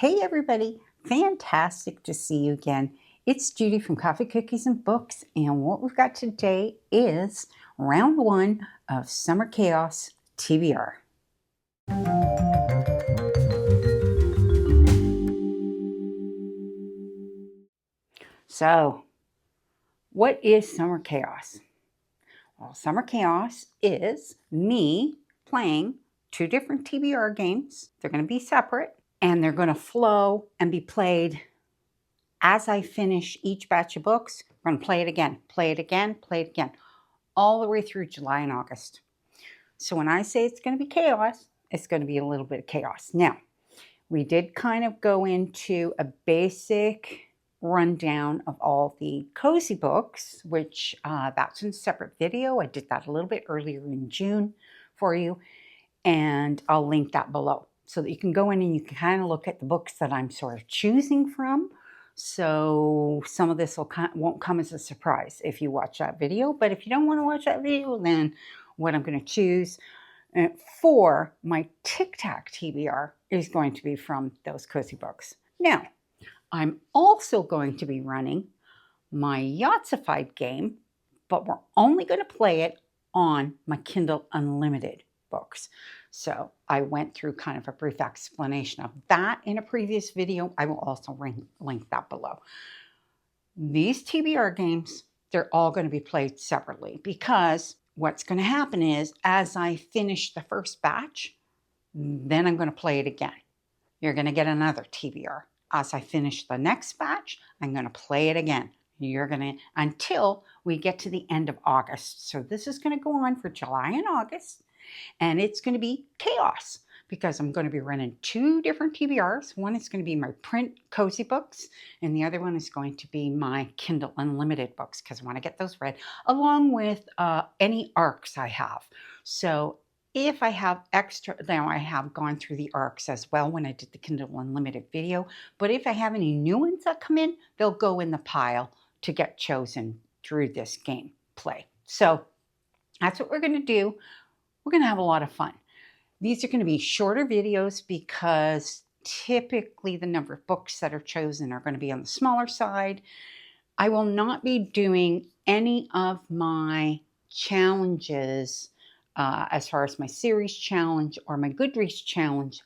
Hey everybody, fantastic to see you again. It's Judy from Coffee, Cookies, and Books, and what we've got today is round one of Summer Chaos TBR. So, what is Summer Chaos? Well, Summer Chaos is me playing two different TBR games. They're going to be separate, and they're going to flow and be played as I finish each batch of books. We're going to play it again, play it again, play it again, all the way through July and August. So when I say it's going to be chaos, it's going to be a little bit of chaos. Now, we did kind of go into a basic rundown of all the cozy books, which that's in a separate video. I did that a little bit earlier in June for you, and I'll link that below so that you can go in and you can kind of look at the books that I'm sort of choosing from. So some of this won't come as a surprise if you watch that video, but if you don't want to watch that video, then what I'm going to choose for my TAC TBR is going to be from those cozy books. Now, I'm also going to be running my Yahtsified game, but we're only going to play it on my Kindle Unlimited books. So I went through kind of a brief explanation of that in a previous video. I will also link that below. These TBR games, they're all going to be played separately because what's going to happen is as I finish the first batch, then I'm going to play it again. You're going to get another TBR. As I finish the next batch, I'm going to play it again. You're going to, until we get to the end of August. So this is going to go on for July and August. And it's going to be chaos because I'm going to be running two different TBRs. One is going to be my print cozy books, and the other one is going to be my Kindle Unlimited books because I want to get those read, along with any ARCs I have. So if I have extra, now I have gone through the ARCs as well when I did the Kindle Unlimited video, but if I have any new ones that come in, they'll go in the pile to get chosen through this game play. So that's what we're going to do. We're going to have a lot of fun. These are going to be shorter videos because typically the number of books that are chosen are going to be on the smaller side. I will not be doing any of my challenges as far as my series challenge or my Goodreads challenge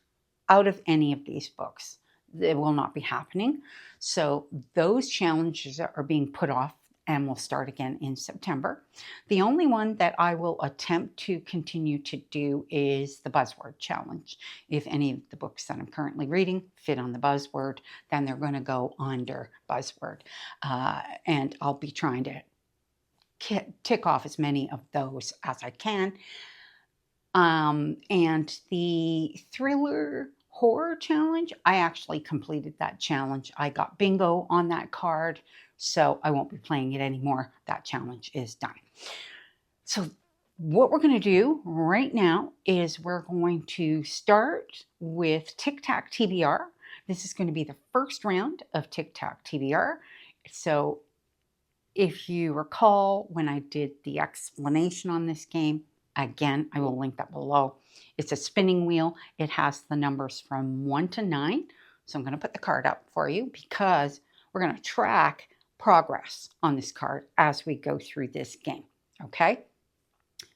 out of any of these books. It will not be happening. So those challenges are being put off and will start again in September. The only one that I will attempt to continue to do is the buzzword challenge. If any of the books that I'm currently reading fit on the buzzword, then they're going to go under buzzword. And I'll be trying to tick off as many of those as I can. And the thriller horror challenge, I actually completed that challenge. I got bingo on that card, so I won't be playing it anymore. That challenge is done. So what we're going to do right now is we're going to start with TAC TBR. This is going to be the first round of TAC TBR. So if you recall when I did the explanation on this game, again, I will link that below. It's a spinning wheel. It has the numbers from 1 to 9. So I'm going to put the card up for you because we're going to track progress on this card as we go through this game. Okay?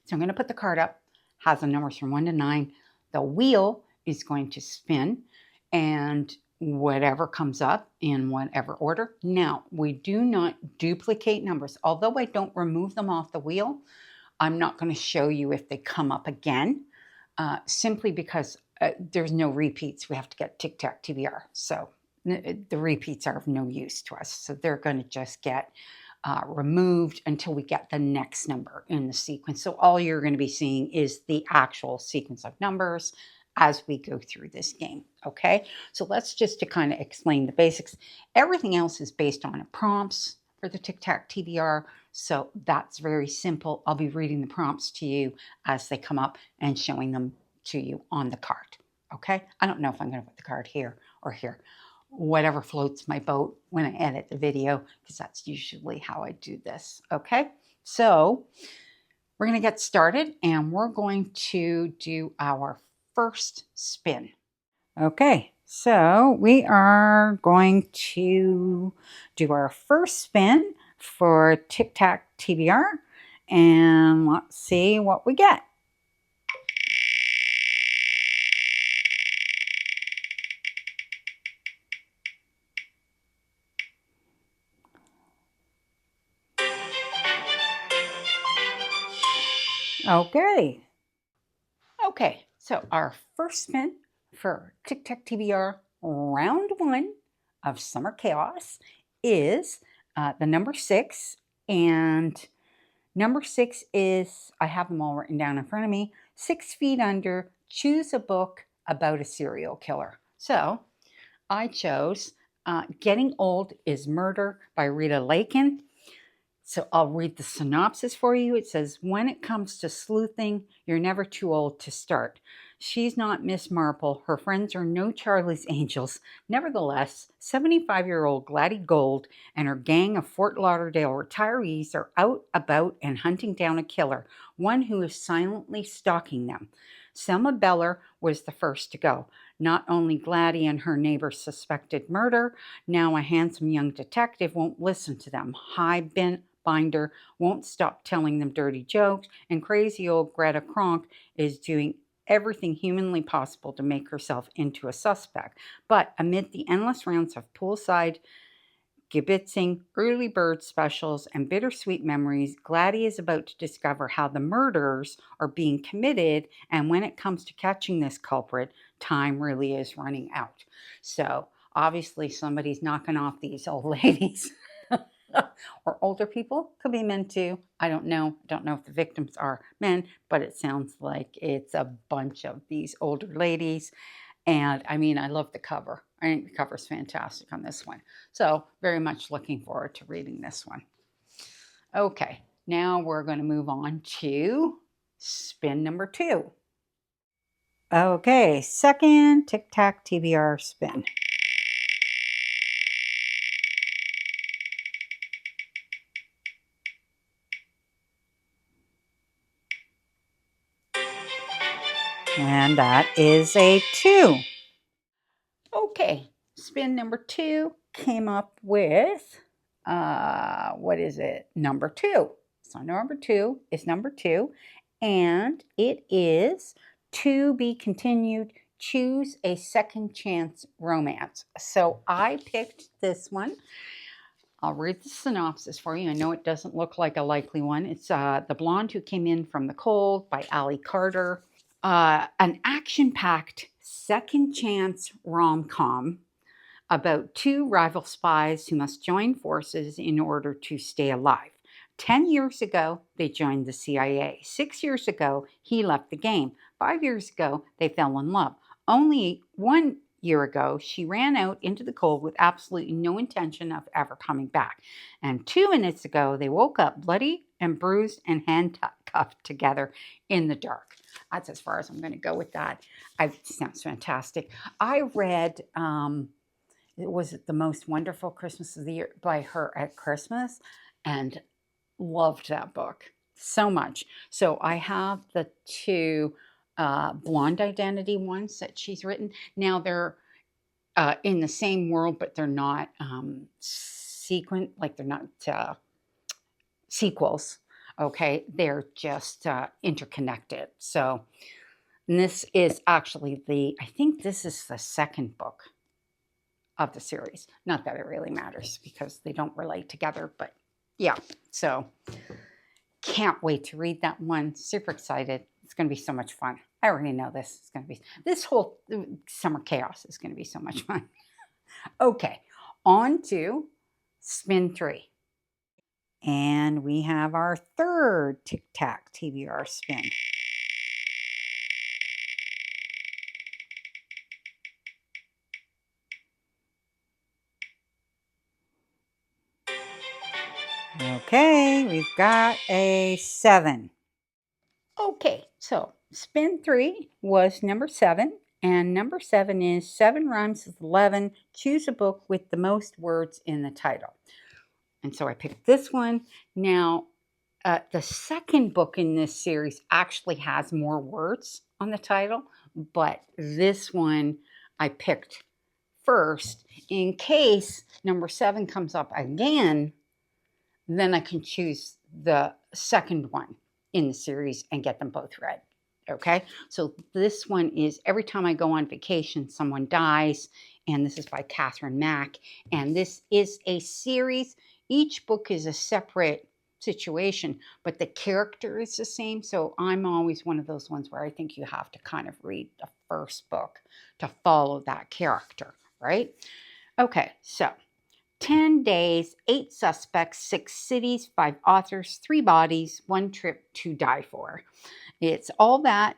So I'm going to put the card up. Has the numbers from 1 to 9. The wheel is going to spin and whatever comes up in whatever order. Now, we do not duplicate numbers. Although I don't remove them off the wheel, I'm not going to show you if they come up again, simply because there's no repeats. We have to get TAC TBR. So the repeats are of no use to us. So they're going to just get removed until we get the next number in the sequence. So all you're going to be seeing is the actual sequence of numbers as we go through this game. Okay, so let's just to kind of explain the basics. Everything else is based on prompts for the TAC TBR. So that's very simple. I'll be reading the prompts to you as they come up and showing them to you on the card. Okay, I don't know if I'm going to put the card here or here. Whatever floats my boat when I edit the video, because that's usually how I do this. Okay, so we're going to get started and we're going to do our first spin. Okay, So we are going to do our first spin for Tic Tac TBR, and let's see what we get. Okay. Okay, so our first spin for Tic Tac TBR round 1 of Summer Chaos is the number 6. And number 6 is, I have them all written down in front of me, 6 Feet Under, choose a book about a serial killer. So I chose Getting Old is Murder by Rita Lakin. So I'll read the synopsis for you. It says, when it comes to sleuthing, you're never too old to start. She's not Miss Marple. Her friends are no Charlie's Angels. Nevertheless, 75-year-old Gladys Gold and her gang of Fort Lauderdale retirees are out about and hunting down a killer, one who is silently stalking them. Selma Beller was the first to go. Not only Gladys and her neighbors suspected murder, now a handsome young detective won't listen to them. Binder won't stop telling them dirty jokes, and crazy old Greta Kronk is doing everything humanly possible to make herself into a suspect. But amid the endless rounds of poolside kibitzing, early bird specials, and bittersweet memories, Gladys is about to discover how the murders are being committed, and when it comes to catching this culprit, time really is running out. So obviously somebody's knocking off these old ladies. Or older people, could be men too. I don't know. Don't know if the victims are men, but it sounds like it's a bunch of these older ladies. And I mean, I love the cover. I think the cover's fantastic on this one. So very much looking forward to reading this one. Okay, now we're going to move on to spin number 2. Okay, second Tic Tac TBR spin. And that is a 2. Okay, spin number 2 came up with, what is it? Number 2. So number 2 is number 2, and it is To Be Continued, Choose a Second Chance Romance. So I picked this one. I'll read the synopsis for you. I know it doesn't look like a likely one. It's The Blonde Who Came In From the Cold by Ali Carter. An action-packed second chance rom-com about 2 rival spies who must join forces in order to stay alive. 10 years ago, they joined the CIA. 6 years ago, he left the game. 5 years ago, they fell in love. Only 1 year ago, she ran out into the cold with absolutely no intention of ever coming back. And 2 minutes ago, they woke up bloody and bruised and handcuffed together in the dark. That's as far as I'm going to go with that. It sounds fantastic. I read, was it The Most Wonderful Christmas of the Year by her at Christmas, and loved that book so much. So I have the 2 Blonde Identity ones that she's written. Now they're in the same world, but they're not like they're not sequels. Okay, they're just interconnected. So this is actually I think this is the second book of the series. Not that it really matters because they don't relate together, but yeah. So can't wait to read that one. Super excited. It's going to be so much fun. I already know this. It's going to be, this whole Summer Chaos is going to be so much fun. Okay, on to spin 3. And we have our third Tic Tac TBR spin. Okay, we've got a 7. Okay, so spin 3 was number 7. And number 7 is 7 rhymes with 11. Choose a book with the most words in the title. And so I picked this one. Now, the second book in this series actually has more words on the title, but this one I picked first in case number 7 comes up again. Then I can choose the second one in the series and get them both read. Okay, so this one is Every Time I Go on Vacation, Someone Dies, and this is by Catherine Mack. And this is a series. Each book is a separate situation, but the character is the same. So I'm always one of those ones where I think you have to kind of read the first book to follow that character, right? Okay, so 10 days, 8 suspects, 6 cities, 5 authors, 3 bodies, 1 trip to die for. It's all that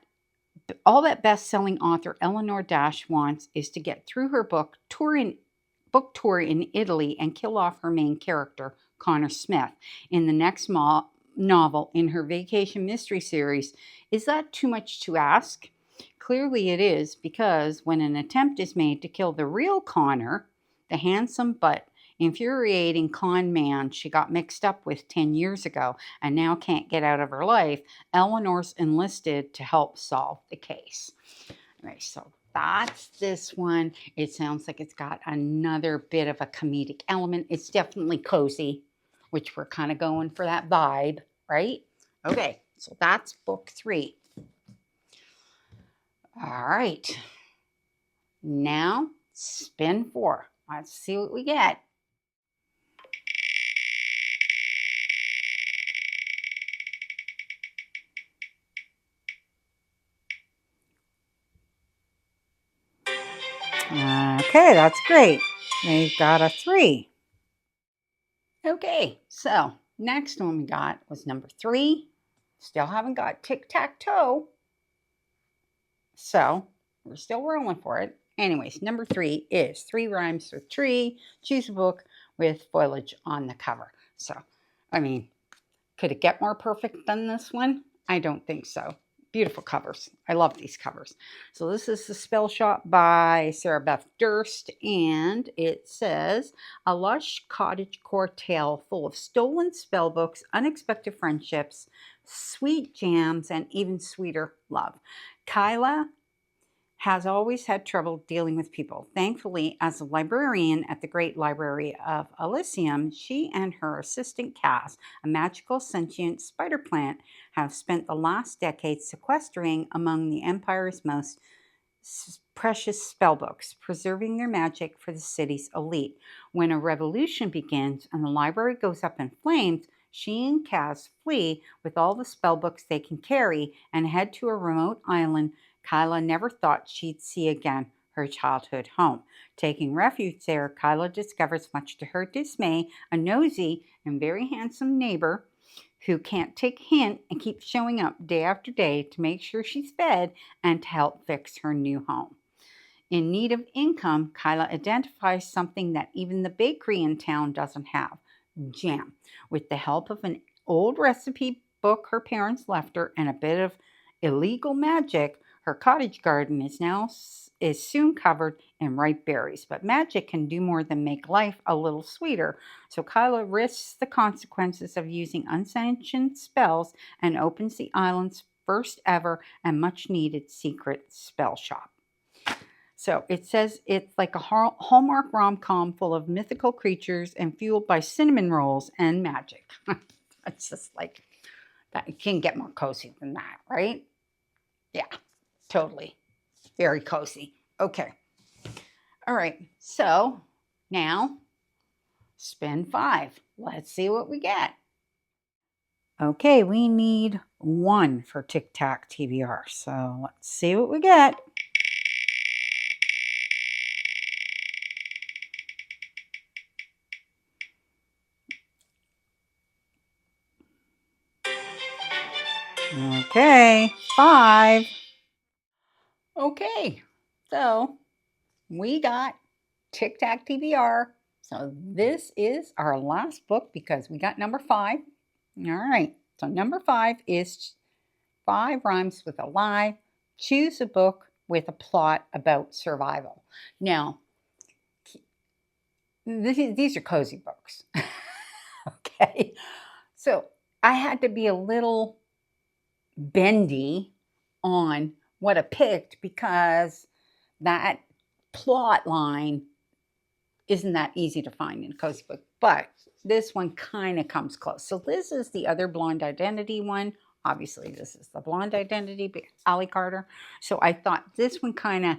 best-selling author Eleanor Dash wants is to get through her book tour in Italy and kill off her main character, Connor Smith, in the next novel in her vacation mystery series. Is that too much to ask? Clearly it is, because when an attempt is made to kill the real Connor, the handsome but infuriating con man she got mixed up with 10 years ago and now can't get out of her life, Eleanor's enlisted to help solve the case. All right, so that's this one. It sounds like it's got another bit of a comedic element. It's definitely cozy, which we're kind of going for that vibe, right? Okay, so that's book 3. All right, now spin 4. Let's see what we get. Okay, that's great. They got a 3. Okay, so next one we got was number 3. Still haven't got tic-tac-toe. So we're still rolling for it. Anyways, number 3 is 3 rhymes with tree. Choose a book with foliage on the cover. So, I mean, could it get more perfect than this one? I don't think so. Beautiful covers. I love these covers. So this is The Spell Shop by Sarah Beth Durst, and it says, a lush cottagecore tale full of stolen spell books, unexpected friendships, sweet jams, and even sweeter love. Kyla has always had trouble dealing with people. Thankfully, as a librarian at the Great Library of Elysium, she and her assistant Cass, a magical sentient spider plant, have spent the last decade sequestering among the Empire's most precious spellbooks, preserving their magic for the city's elite. When a revolution begins and the library goes up in flames, she and Cass flee with all the spellbooks they can carry and head to a remote island Kyla never thought she'd see again, her childhood home. Taking refuge there, Kyla discovers, much to her dismay, a nosy and very handsome neighbor who can't take a hint and keeps showing up day after day to make sure she's fed and to help fix her new home. In need of income, Kyla identifies something that even the bakery in town doesn't have: jam. With the help of an old recipe book her parents left her and a bit of illegal magic, her cottage garden is soon covered in ripe berries. But magic can do more than make life a little sweeter. So Kyla risks the consequences of using unsanctioned spells and opens the island's first ever and much needed secret spell shop. So it says it's like a Hallmark rom-com full of mythical creatures and fueled by cinnamon rolls and magic. It's just like, that. It can't get more cozy than that, right? Yeah, totally. Very cozy. Okay. All right. So now spin 5. Let's see what we get. Okay, we need 1 for Tic-Tac TBR. So let's see what we get. Okay, 5. Okay, so we got Tic-Tac TBR. So this is our last book because we got number 5. All right, so number 5 is 5 rhymes with a lie. Choose a book with a plot about survival. Now, these are cozy books. Okay, so I had to be a little bendy on what I picked because that plot line isn't that easy to find in a cozy book, but this one kind of comes close. So this is the other Blonde Identity one. Obviously, this is the Blonde Identity by Ali Carter. So I thought this one kind of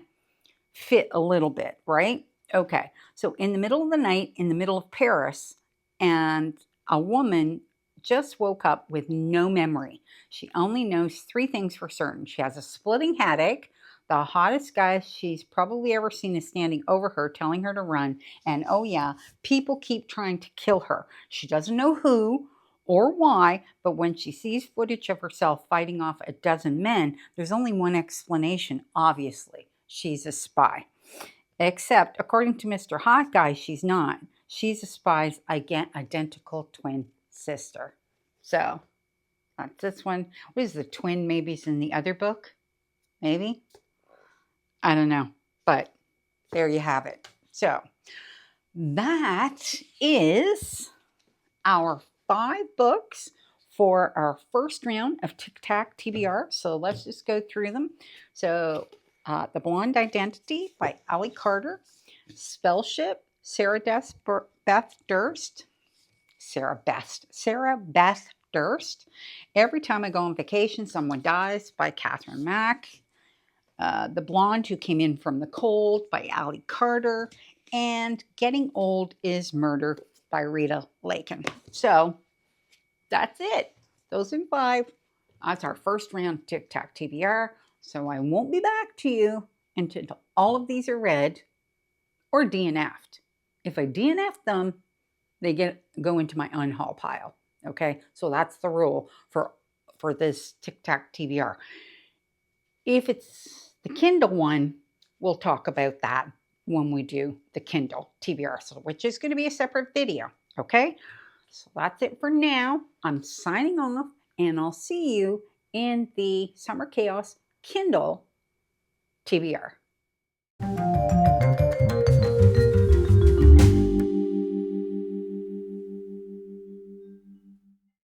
fit a little bit, right? Okay, so in the middle of the night, in the middle of Paris, and a woman just woke up with no memory. She only knows 3 things for certain. She has a splitting headache. The hottest guy she's probably ever seen is standing over her, telling her to run. And oh yeah, people keep trying to kill her. She doesn't know who or why, but when she sees footage of herself fighting off a dozen men, there's only one explanation, obviously. She's a spy. Except, according to Mr. Hot Guy, she's not. She's a spy's identical twin sister. So, that's this one. What is the twin maybes in the other book? Maybe? I don't know. But there you have it. So, that is our 5 books for our first round of TIC TBR. So, let's just go through them. So, The Blonde Identity by Ali Carter. Spellship, Sarah Beth Durst. Sarah Beth Durst. Every Time I Go on Vacation, Someone Dies by Catherine Mack. The Blonde Who Came In From the Cold by Ali Carter. And Getting Old is Murder by Rita Lakin. So that's it. Those are 5. That's our first round TIC TBR. So I won't be back to you until all of these are read or DNF'd. If I DNF them, they go into my unhaul pile. Okay, so that's the rule for this TIC TBR. If it's the Kindle one, we'll talk about that when we do the Kindle TBR, so which is going to be a separate video. Okay, so that's it for now. I'm signing off, and I'll see you in the Summer Chaos Kindle TBR.